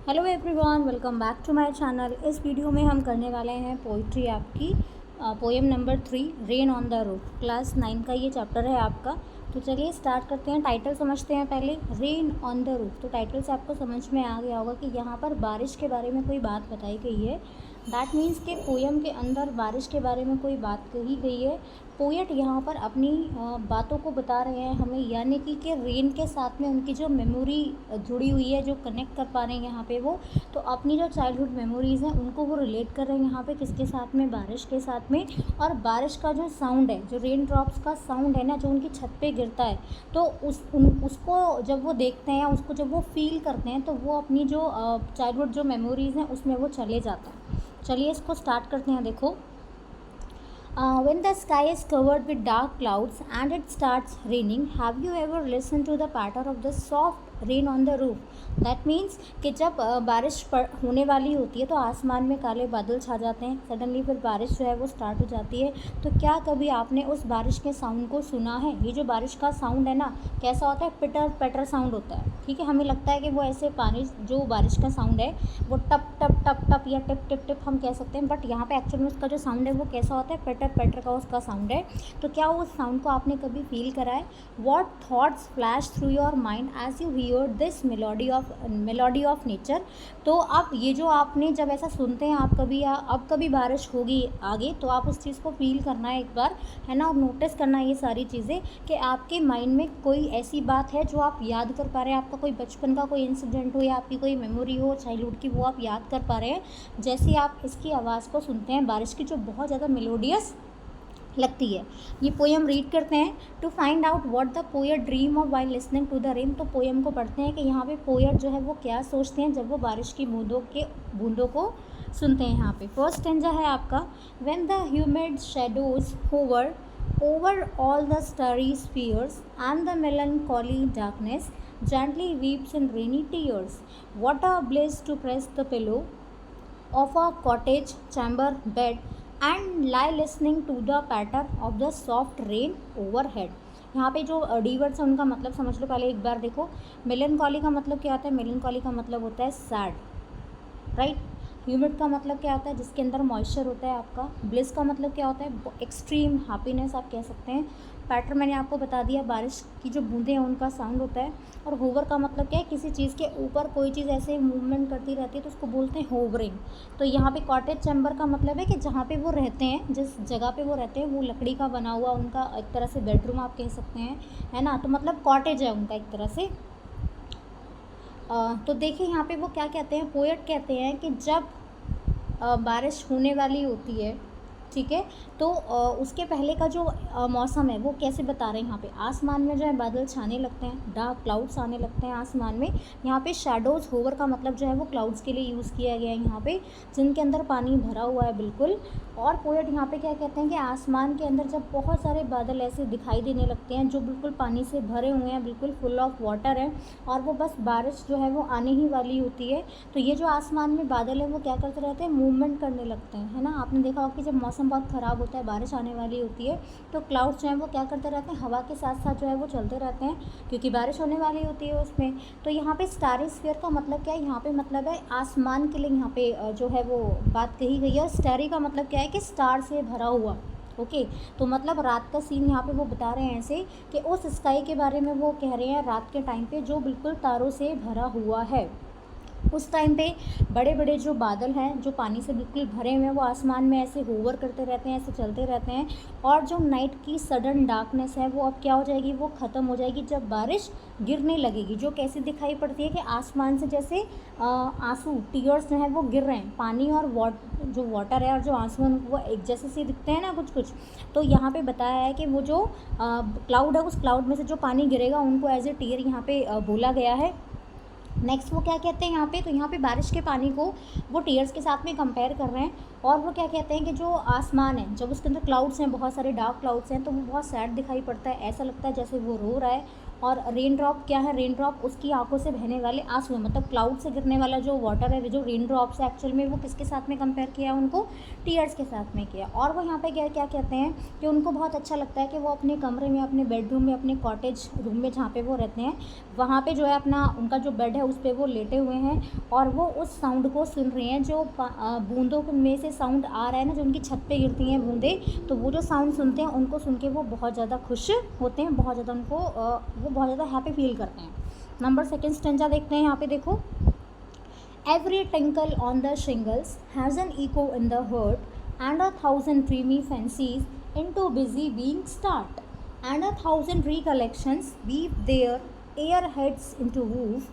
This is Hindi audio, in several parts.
Hello everyone, welcome back to my channel. इस वीडियो में हम करने वाले हैं पोइट्री आपकी poem number 3 rain on the roof. Class 9 का ये चैप्टर है आपका। तो चलिए स्टार्ट करते हैं। टाइटल समझते हैं पहले, रेन ऑन द रूफ। तो टाइटल से आपको समझ में आ गया होगा कि यहाँ पर बारिश के बारे में कोई बात बताई गई है। दैट मीन्स कि पोएम के अंदर बारिश के बारे में कोई बात कही गई है। पोएट यहाँ पर अपनी बातों को बता रहे हैं हमें, यानी कि रेन के साथ में उनकी जो मेमोरी जुड़ी हुई है, जो कनेक्ट कर पा रहे हैं यहाँ पे वो, तो अपनी जो चाइल्डहुड मेमोरीज़ हैं उनको वो रिलेट कर रहे हैं यहाँ पे किसके साथ में, बारिश के साथ में। और बारिश का जो साउंड है, जो रेन ड्रॉप्स का साउंड है ना, जो उनकी छत पे गिरता है, तो उसको जब वो देखते हैं, उसको जब वो फील करते हैं, तो वो अपनी जो चाइल्डहुड जो मेमोरीज़ हैं उसमें वो चले जाते हैं। चलिए इसको स्टार्ट करते हैं। देखो, when the sky is covered with dark clouds and it starts raining, have you ever listened to the patter of the soft rain on the roof? That means कि जब बारिश होने वाली होती है तो आसमान में काले बादल छा जाते हैं, सडनली फिर बारिश जो है वो स्टार्ट हो जाती है। तो क्या कभी आपने उस बारिश के साउंड को सुना है? ये जो बारिश का साउंड है ना, कैसा होता है? पिटर पैटर साउंड होता है। ठीक है, हमें लगता है कि वो ऐसे पानी, जो बारिश का साउंड है वो टप टप टप टप या टिप टिप टिप हम कह सकते हैं, बट यहाँ पे एक्चुअल में उसका जो साउंड है वो कैसा होता है? पैटर पैटर का उसका साउंड है। तो क्या उस साउंड को आपने कभी फील करा है? What thoughts flash through your mind as you hear this melody of nature? तो आप ये जो आपने जब ऐसा सुनते हैं आप कभी, या अब कभी बारिश होगी आगे, तो आप उस चीज़ को फील करना है एक बार, है ना, और नोटिस करना है ये सारी चीज़ें कि आपके माइंड में कोई ऐसी बात है जो आप याद कर पा रहे हैं, आपका कोई बचपन का कोई इंसिडेंट हो या आपकी कोई मेमोरी हो चाइल्डहुड की, वो आप याद कर पा रहे हैं जैसे आप इसकी आवाज़ को सुनते हैं बारिश की, जो बहुत ज़्यादा मेलोडियस लगती है। ये पोएम रीड करते हैं। To find out what the poet dream of while listening to the rain. तो पोएम को पढ़ते हैं कि यहाँ पे पोएट जो है वो क्या सोचते हैं जब वो बारिश की बूंदों को सुनते हैं। यहाँ पे फर्स्ट स्टैंजा है आपका, when the humid shadows hover over all the starry spheres and the melancholy darkness gently weeps in rainy tears. What a bliss to press the pillow of a cottage chamber bed and lie listening to the patter of the soft rain overhead. यहाँ पे जो डी वर्ड्स है उनका मतलब समझ लो पहले एक बार। देखो, मेलनकॉली का मतलब क्या होता है? मेलनकॉली का मतलब होता है सैड, राइट। ह्यूमिड का मतलब क्या होता है? जिसके अंदर मॉइस्चर होता है आपका। ब्लिस का मतलब क्या होता है? एक्सट्रीम हैप्पीनेस आप कह सकते हैं। पैटर्न मैंने आपको बता दिया, बारिश की जो बूंदें हैं उनका साउंड होता है। और होवर का मतलब क्या है? किसी चीज़ के ऊपर कोई चीज़ ऐसे मूवमेंट करती रहती है तो उसको बोलते हैं होवरिंग। तो यहाँ पे कॉटेज चैम्बर का मतलब है कि जहाँ पे वो रहते हैं, जिस जगह पे वो रहते हैं, वो लकड़ी का बना हुआ उनका एक तरह से बेडरूम आप कह सकते हैं, है ना। तो मतलब कॉटेज है उनका एक तरह से। तो देखिए यहाँ पे वो क्या कहते हैं, पोएट कहते हैं कि जब बारिश होने वाली होती है, ठीक है, तो उसके पहले का जो मौसम है वो कैसे बता रहे हैं। यहाँ पे आसमान में जो है बादल छाने लगते हैं, डार्क क्लाउड्स आने लगते हैं आसमान में। यहाँ पे शैडोज़, होवर का मतलब जो है वो क्लाउड्स के लिए यूज़ किया गया है यहाँ पे, जिनके अंदर पानी भरा हुआ है बिल्कुल। और पोएट यहाँ पे क्या कहते हैं कि आसमान के अंदर जब बहुत सारे बादल ऐसे दिखाई देने लगते हैं जो बिल्कुल पानी से भरे हुए हैं, बिल्कुल फुल ऑफ वाटर है, और वो बस बारिश जो है वो आने ही वाली होती है, तो ये जो आसमान में बादल है वो क्या करते रहते हैं? मूवमेंट करने लगते हैं, है ना। आपने देखा होगा कि जब मौसम बहुत ख़राब होता है, बारिश आने वाली होती है, तो क्लाउड्स जो हैं वो क्या करते रहते हैं? हवा के साथ साथ जो है वो चलते रहते हैं, क्योंकि बारिश होने वाली होती है उसमें। तो यहाँ पे स्टारी स्फीयर का मतलब क्या है? यहाँ पे मतलब है आसमान के लिए यहाँ पे जो है वो बात कही गई है। और स्टारी का मतलब क्या है? कि स्टार से भरा हुआ। ओके, तो मतलब रात का सीन यहाँ पे वो बता रहे हैं ऐसे कि उस स्काई के बारे में वो कह रहे हैं रात के टाइम पे जो बिल्कुल तारों से भरा हुआ है। उस टाइम पे बड़े बड़े जो बादल हैं जो पानी से बिल्कुल भरे हुए हैं, वो आसमान में ऐसे होवर करते रहते हैं, ऐसे चलते रहते हैं। और जो नाइट की सडन डार्कनेस है वो अब क्या हो जाएगी? वो ख़त्म हो जाएगी जब बारिश गिरने लगेगी, जो कैसे दिखाई पड़ती है कि आसमान से जैसे आंसू, टीयर्स जो हैं वो गिर रहे हैं। पानी और जो वाटर है और जो आंसू हैं वो एक जैसे से दिखते हैं ना कुछ कुछ। तो यहाँ पे बताया है कि वो जो क्लाउड है, उस क्लाउड में से जो पानी गिरेगा उनको एज ए टीयर यहाँ पे बोला गया है। नेक्स्ट वो क्या कहते हैं यहाँ पे? तो यहाँ पे बारिश के पानी को वो टीयर्स के साथ में कंपेयर कर रहे हैं। और वो क्या कहते हैं कि जो आसमान है, जब उसके अंदर क्लाउड्स हैं, बहुत सारे डार्क क्लाउड्स हैं, तो वो बहुत सैड दिखाई पड़ता है, ऐसा लगता है जैसे वो रो रहा है। और रेन ड्रॉप क्या है, रेन ड्रॉप उसकी आंखों से बहने वाले आंसू है, मतलब क्लाउड से गिरने वाला जो वाटर है, जो रेन ड्रॉप्स है एक्चुअल में वो किसके साथ में कंपेयर किया, उनको टीयर्स के साथ में किया। और वो यहाँ पे क्या क्या कहते हैं कि उनको बहुत अच्छा लगता है कि वो अपने कमरे में, अपने बेडरूम में, अपने कॉटेज रूम में जहाँ पे वो रहते हैं वहाँ पे जो है अपना उनका जो बेड है उस पर वो लेटे हुए हैं और वो उस साउंड को सुन रहे हैं, जो बूंदों में से साउंड आ रहा है ना, जो उनकी छत पे गिरती हैं बूंदें, तो वो जो साउंड सुनते हैं उनको सुन के वो बहुत ज़्यादा खुश होते हैं, बहुत ज़्यादा उनको वो बहुत ज़्यादा हैप्पी फील करते हैं। नंबर सेकेंड स्टेंजा देखते हैं। यहाँ पे देखो, every tinkle on the shingles has an echo in the heart and 1,000 dreamy fancies into busy being start, and 1,000 recollections weave their airheads into woof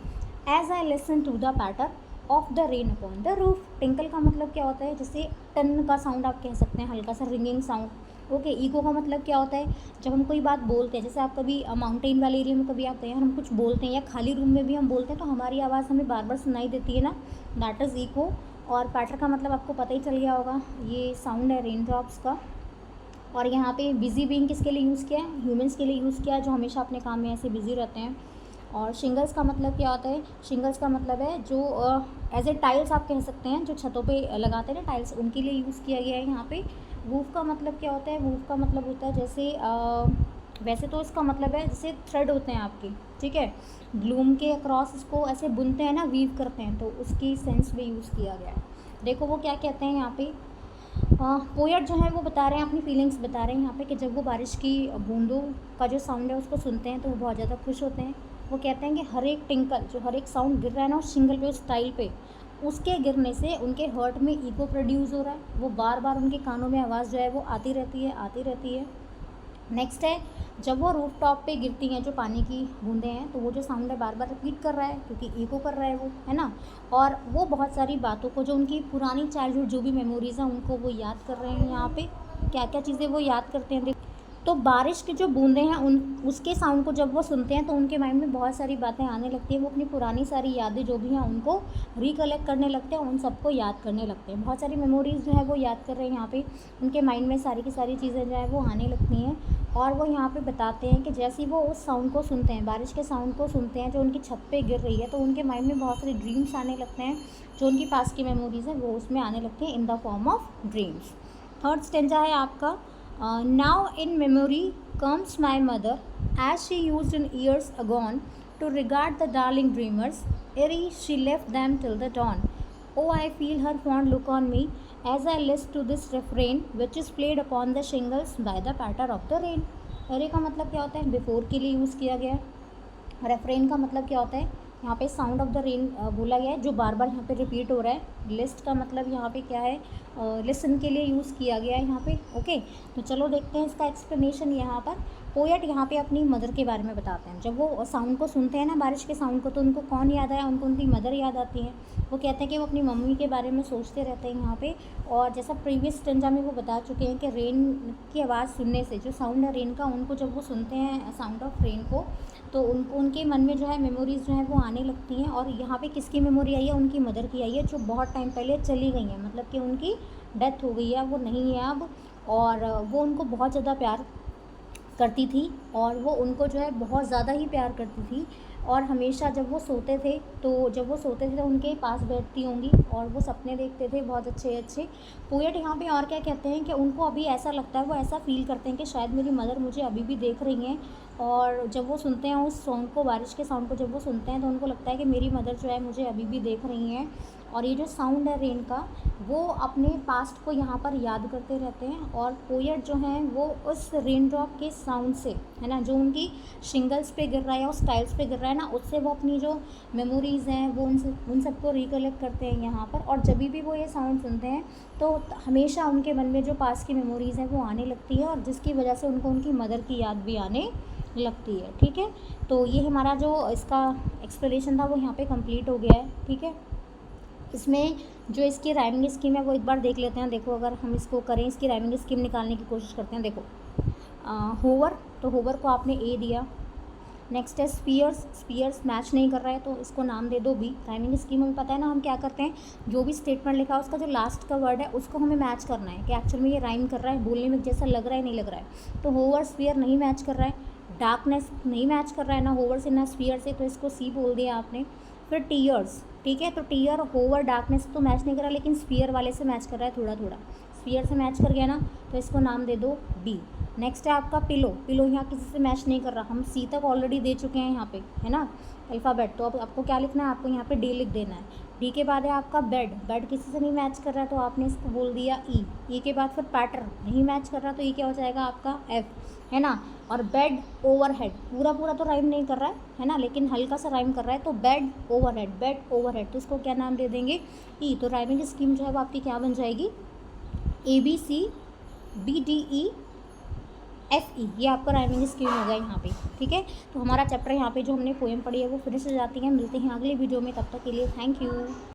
as I listen to the patter of the rain upon the roof। Tinkle का मतलब क्या होता है, जैसे टन का साउंड आप कह सकते हैं, हल्का सा रिंगिंग साउंड। ओके, ईको का मतलब क्या होता है, जब हम कोई बात बोलते हैं, जैसे आप कभी माउंटेन वाले एरिया में कभी आप गए हैं, हम कुछ बोलते हैं या खाली रूम में भी हम बोलते हैं तो हमारी आवाज़ हमें बार बार सुनाई देती है ना, दैट इज़ ईको। और पैटर का मतलब आपको पता ही चल गया होगा, ये साउंड है रेन ड्रॉप्स का। और यहाँ पे बिज़ी बीइंग किसके लिए यूज़ किया है, ह्यूमंस के लिए यूज़ किया है, जो हमेशा अपने काम में ऐसे बिज़ी रहते हैं। और शिंगल्स का मतलब क्या होता है, शिंगल्स का मतलब है जो एज ए टाइल्स आप कह सकते हैं, जो छतों पे लगाते हैं ना टाइल्स, उनके लिए यूज़ किया गया है यहाँ पे। वूफ का मतलब क्या होता है, वूफ का मतलब होता है जैसे वैसे तो इसका मतलब है जैसे थ्रेड होते हैं आपके, ठीक है, ग्लूम के अक्रॉस इसको ऐसे बुनते हैं ना, वीव करते हैं, तो उसकी सेंस में यूज़ किया गया है। देखो वो क्या कहते हैं यहाँ पे, पोएट जो है वो बता रहे हैं, अपनी फीलिंग्स बता रहे हैं यहाँ पे कि जब वो बारिश की बूंदों का जो साउंड है उसको सुनते हैं तो वो बहुत ज़्यादा खुश होते हैं। वो कहते हैं कि हर एक टिंकल, जो हर एक साउंड गिर रहा है ना उस सिंगल पे, उस टाइल पे, उसके गिरने से उनके हर्ट में ईको प्रोड्यूस हो रहा है, वो बार बार उनके कानों में आवाज़ जो है वो आती रहती है, आती रहती है। नेक्स्ट है, जब वो रूफ टॉप पे गिरती हैं जो पानी की बूंदें हैं, तो वो जो साउंड है बार बार रिपीट कर रहा है क्योंकि ईको कर रहा है वो, है ना। और वो बहुत सारी बातों को, जो उनकी पुरानी चाइल्डहुड जो भी मेमोरीज़ हैं उनको वो याद कर रहे हैं। यहाँ पे क्या क्या चीज़ें वो याद करते हैं, तो बारिश की जो बूंदें हैं उन उसके साउंड को जब वो सुनते हैं तो उनके माइंड में बहुत सारी बातें आने लगती हैं, वो अपनी पुरानी सारी यादें जो भी हैं उनको रिकलेक्ट करने लगते हैं, उन सबको याद करने लगते हैं, बहुत सारी मेमोरीज़ जो है वो याद कर रहे हैं यहाँ पे, उनके माइंड में सारी की सारी चीज़ें जो है वो आने लगती हैं। और वो यहाँ पे बताते हैं कि जैसे ही वो उस साउंड को सुनते हैं, बारिश के साउंड को सुनते हैं जो उनकी छत पे गिर रही है, तो उनके माइंड में बहुत सारे ड्रीम्स आने लगते हैं, जो उनकी पास की मेमोरीज़ हैं वो उसमें आने लगती हैं in the form of dreams. Third stanza है आपका, now in memory comes my mother as she used in years agone to regard the darling dreamers ere she left them till the dawn। Oh, I feel her fond look on me as I listen to this refrain which is played upon the shingles by the patter of the rain। अरे का मतलब क्या होता है, बिफोर के लिए यूज़ किया गया है। रेफ्रेन का मतलब क्या होता है, यहाँ पे साउंड ऑफ द रेन बोला गया है जो बार बार यहाँ पे रिपीट हो रहा है। लिस्ट का मतलब यहाँ पे क्या है, लिसन के लिए यूज़ किया गया है यहाँ पे। ओके, तो चलो देखते हैं इसका एक्सप्लेनेशन। यहाँ पर पोएट यहाँ पे अपनी मदर के बारे में बताते हैं। जब वो साउंड को सुनते हैं ना, बारिश के साउंड को, तो उनको कौन याद आया, उनको उनकी मदर याद आती है। वो कहते हैं कि वो अपनी मम्मी के बारे में सोचते रहते हैं यहाँ पे। और जैसा प्रीवियस स्टेंजा में वो बता चुके हैं कि रेन की आवाज़ सुनने से, जो साउंड है रेन का, उनको जब वो सुनते हैं साउंड ऑफ रेन को, तो उनको उनके मन में जो है मेमोरीज़ जो है वो आने लगती हैं। और यहाँ पे किसकी मेमोरी आई है, उनकी मदर की आई है, जो बहुत टाइम पहले चली गई हैं, मतलब कि उनकी डेथ हो गई है, वो नहीं है अब। और वो उनको बहुत ज़्यादा प्यार करती थी, और वो उनको जो है बहुत ज़्यादा ही प्यार करती थी। और हमेशा जब वो सोते थे तो उनके पास बैठती होंगी और वो सपने देखते थे बहुत अच्छे अच्छे। पोएट यहाँ पे और क्या कहते हैं कि उनको अभी ऐसा लगता है, वो ऐसा फील करते हैं कि शायद मेरी मदर मुझे अभी भी देख रही हैं। और जब वो सुनते हैं उस सॉन्ग को, बारिश के साउंड को जब वो सुनते हैं, तो उनको लगता है कि मेरी मदर जो है मुझे अभी भी देख रही हैं। और ये जो साउंड है रेन का, वो अपने पास्ट को यहाँ पर याद करते रहते हैं। और पोएट जो हैं वो उस रेन ड्रॉप के साउंड से, है ना, जो उनकी शिंगल्स पे गिर रहा है या उस टाइल्स पे गिर रहा है ना, उससे वो अपनी जो मेमोरीज़ हैं वो उन सबको रिकलेक्ट करते हैं यहाँ पर। और जब भी वो ये साउंड सुनते हैं तो हमेशा उनके मन में जो पास्ट की मेमोरीज़ हैं वो आने लगती है, और जिसकी वजह से उनको उनकी मदर की याद भी आने लगती है। ठीक है, तो ये हमारा जो इसका एक्सप्लेनेशन था वो यहाँ पे कंप्लीट हो गया है। ठीक है, इसमें जो इसकी राइमिंग स्कीम है वो एक बार देख लेते हैं। देखो, अगर हम इसको करें, इसकी राइमिंग स्कीम निकालने की कोशिश करते हैं। देखो, होवर, तो होवर को आपने ए दिया। नेक्स्ट है स्पीयर्स, स्पीयर्स मैच नहीं कर रहा है तो इसको नाम दे दो बी। राइमिंग स्कीम हमें पता है ना, हम क्या करते हैं, जो भी स्टेटमेंट लिखा है उसका जो लास्ट का वर्ड है उसको हमें मैच करना है कि एक्चुअल में ये राइम कर रहा है, बोलने में जैसा लग रहा है नहीं लग रहा है। तो होवर स्पीयर नहीं मैच कर रहा है। डार्कनेस नहीं मैच कर रहा है ना होवर से ना स्फीयर से, तो इसको सी बोल दिया आपने। फिर टीयर्स, ठीक है, तो टीयर होवर डार्कनेस तो मैच नहीं कर रहा, लेकिन स्फीयर वाले से मैच कर रहा है थोड़ा थोड़ा, स्फीयर से मैच कर गया ना, तो इसको नाम दे दो बी। नेक्स्ट है आपका पिलो, पिलो यहाँ किसी से मैच नहीं कर रहा, हम सी तक ऑलरेडी दे चुके हैं यहाँ पे, है ना, अल्फ़ाबेट। तो अब आपको क्या लिखना है, आपको यहाँ पे डी लिख देना है। डी के बाद है आपका बेड, बेड किसी से नहीं मैच कर रहा है तो आपने इसको बोल दिया ई। ई के बाद फिर पैटर्न नहीं मैच कर रहा तो ये क्या हो जाएगा आपका एफ, है ना। और बेड ओवरहेड, पूरा पूरा तो राइम नहीं कर रहा है ना, लेकिन हल्का सा राइम कर रहा है, तो बेड ओवरहेड, बेड ओवरहेड, तो इसको क्या नाम दे देंगे ई। तो राइमिंग स्कीम जो है वो आपकी क्या बन जाएगी, ABCBDE FE, ये आपका राइमिंग स्कीम हो गया यहाँ पे, ठीक है। तो हमारा चैप्टर यहाँ पे जो हमने पोएम पढ़ी है वो फिनिश हो जाती है। मिलते हैं अगले वीडियो में, तब तक के लिए थैंक यू।